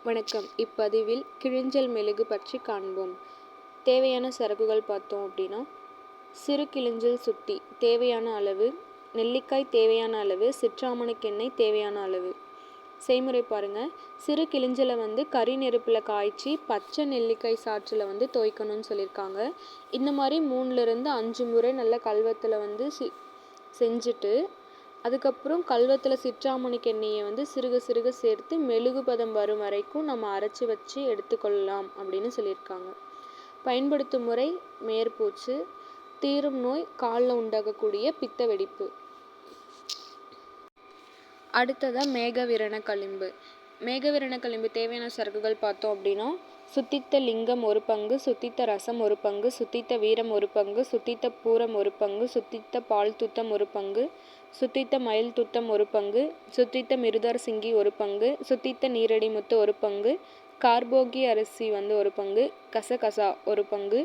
வணக்கம். இப்பதிவில் கிழிஞ்சல் மெழுகு பற்றி காண்போம். தேவையான சரக்குகள் பார்த்தோம் அப்படின்னா, சிறு கிழிஞ்சல் சுட்டி தேவையான அளவு, நெல்லிக்காய் தேவையான அளவு, சிற்றாமணக்கெண்ணெய் தேவையான அளவு. செய்முறை பாருங்கள். சிறு கிழிஞ்சலை கறி நெருப்பில் காய்ச்சி பச்சை நெல்லிக்காய் சாற்றில் துவைக்கணும்னு சொல்லியிருக்காங்க. இந்த மாதிரி 3லிருந்து 5 முறை நல்ல கல்வத்தில் செஞ்சுட்டு, அதுக்கப்புறம் கல்வத்தில் சிற்றாமணிக்கு எண்ணெயை சிறுக சிறுக சேர்த்து மெழுகு பதம் வரும் வரைக்கும் நம்ம அரைச்சி வச்சு எடுத்துக்கொள்ளலாம் அப்படின்னு சொல்லியிருக்காங்க. பயன்படுத்தும் முறை மேற்பூச்சு, தீரும் நோய், காலில் உண்டாகக்கூடிய பித்த வெடிப்பு. அடுத்ததாக மேகவிரண களிம்பு. மேகவிரண களிம்பு தேவையான சரக்குகள் பார்த்தோம் அப்படின்னா, சுத்தித்த லிங்கம் 1 பங்கு, சுத்தித்த ரசம் 1 பங்கு, சுத்தித்த வீரம் 1 பங்கு, சுத்தித்த பூரம் 1 பங்கு, சுத்தித்த பால் துத்தம் 1 பங்கு, சுத்தித்த மயில் துத்தம் 1 பங்கு, சுத்தித்த மிருதார் சிங்கி 1 பங்கு, சுத்தித்த நீரடி முத்து 1 பங்கு, கார்போகி அரிசி 1 பங்கு, கசகசா 1 பங்கு,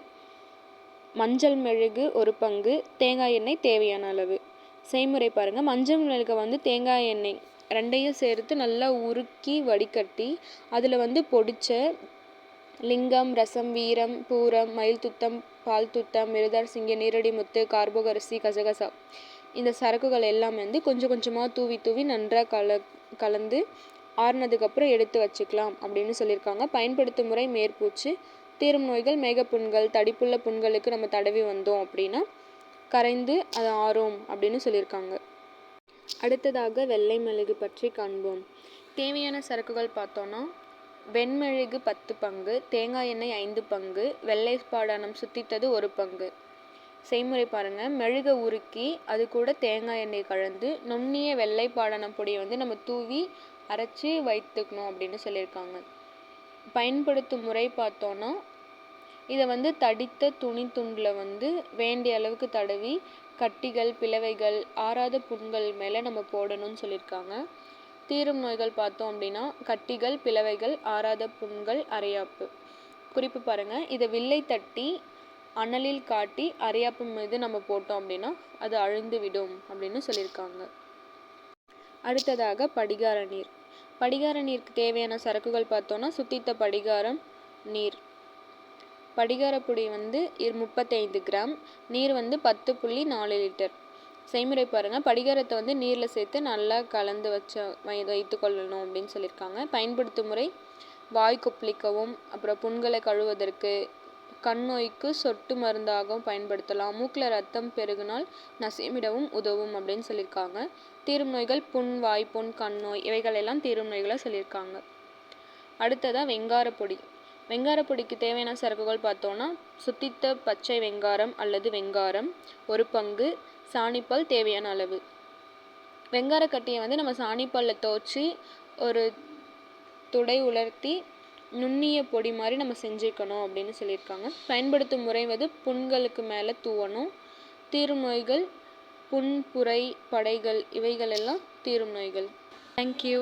மஞ்சள் மெழுகு 1 பங்கு, தேங்காய் எண்ணெய் தேவையான அளவு. செய்முறை பாருங்கள். மஞ்சள் மெழுகை தேங்காய் எண்ணெய் 2யும் சேர்த்து நல்லா உருக்கி வடிகட்டி அதில் பொடிச்ச லிங்கம், ரசம், வீரம், பூரம், மயில் துத்தம், பால் துத்தம், மிருதார் சிங்கி, நீரடி முத்து, கார்போக அரிசி, கசகசா இந்த சரக்குகள் எல்லாமே கொஞ்சம் கொஞ்சமாக தூவி நன்றாக கலந்து ஆறுனதுக்கப்புறம் எடுத்து வச்சுக்கலாம் அப்படின்னு சொல்லியிருக்காங்க. பயன்படுத்தும் முறை மேற்பூச்சு, தீரும் நோய்கள், மேகப்புண்கள், தடிப்புள்ள புண்களுக்கு நம்ம தடவி வந்தோம் அப்படின்னா கரைந்து அது ஆறும் அப்படின்னு சொல்லியிருக்காங்க. அடுத்ததாக வெள்ளை மெழுகு பற்றி காண்போம். தேவையான சரக்குகள் பார்த்தோன்னா, வெண்மெழுகு 10 பங்கு, தேங்காய் எண்ணெய் 5 பங்கு, வெள்ளை பாடானம் சுத்தித்தது 1 பங்கு. செய்முறை பாருங்கள். மெழுகை உருக்கி அது கூட தேங்காய் எண்ணெய் கலந்து நுண்ணிய வெள்ளை பாடானம் பொடியை நம்ம தூவி அரைச்சி வைத்துக்கணும் அப்படின்னு சொல்லியிருக்காங்க. பயன்படுத்தும் முறை பார்த்தோன்னா, இதை தடித்த துணி துண்டில் வேண்டிய அளவுக்கு தடவி கட்டிகள், பிளவைகள், ஆறாத புண்கள் மேலே நம்ம போடணும்னு சொல்லியிருக்காங்க. தீரும் நோய்கள் பார்த்தோம் அப்படின்னா, கட்டிகள், பிளவைகள், ஆறாத புண்கள், அரையாப்பு. குறிப்பு பாருங்கள். இதை வில்லை தட்டி அனலில் காட்டி அரையாப்பு மீது நம்ம போட்டோம் அப்படின்னா அது அழிந்து விடும் அப்படின்னு சொல்லியிருக்காங்க. அடுத்ததாக படிகார நீர். படிகார நீருக்கு தேவையான சரக்குகள் பார்த்தோன்னா, சுத்தித்த படிகாரம், நீர். படிகார பொடி 35 கிராம், நீர் 10.4 லிட்டர். செய்முறை பாருங்கள். படிகாரத்தை நீரில் சேர்த்து நல்லா கலந்து வைத்து கொள்ளணும் அப்படின்னு சொல்லியிருக்காங்க. பயன்படுத்தும் முறை வாய் கொப்பளிக்கவும், அப்புறம் புண்களை கழுவதற்கு, கண் நோய்க்கு சொட்டு மருந்தாகவும் பயன்படுத்தலாம். மூக்கில் ரத்தம் பெருகினால் நசிமிடவும் உதவும் அப்படின்னு சொல்லியிருக்காங்க. தீரும் நோய்கள் புண், வாய்ப்புண், கண் நோய் இவைகளெல்லாம் தீரும் நோய்களை சொல்லியிருக்காங்க. அடுத்ததாக வெங்கார பொடி. வெங்கார பொடிக்கு தேவையான சரக்குகள் பார்த்தோன்னா, சுத்தித்த பச்சை வெங்காரம் அல்லது வெங்காரம் 1 பங்கு, சாணிப்பால் தேவையான அளவு. வெங்கார கட்டியை நம்ம சாணிப்பாலில் துவச்சி ஒரு துடை உலர்த்தி நுண்ணிய பொடி மாதிரி நம்ம செஞ்சுக்கணும் அப்படின்னு சொல்லியிருக்காங்க. பயன்படுத்தும் முறை புண்களுக்கு மேலே தூவணும். தீரும் நோய்கள் புண், புரை, படைகள் இவைகளெல்லாம் தீரும் நோய்கள். தேங்க்யூ.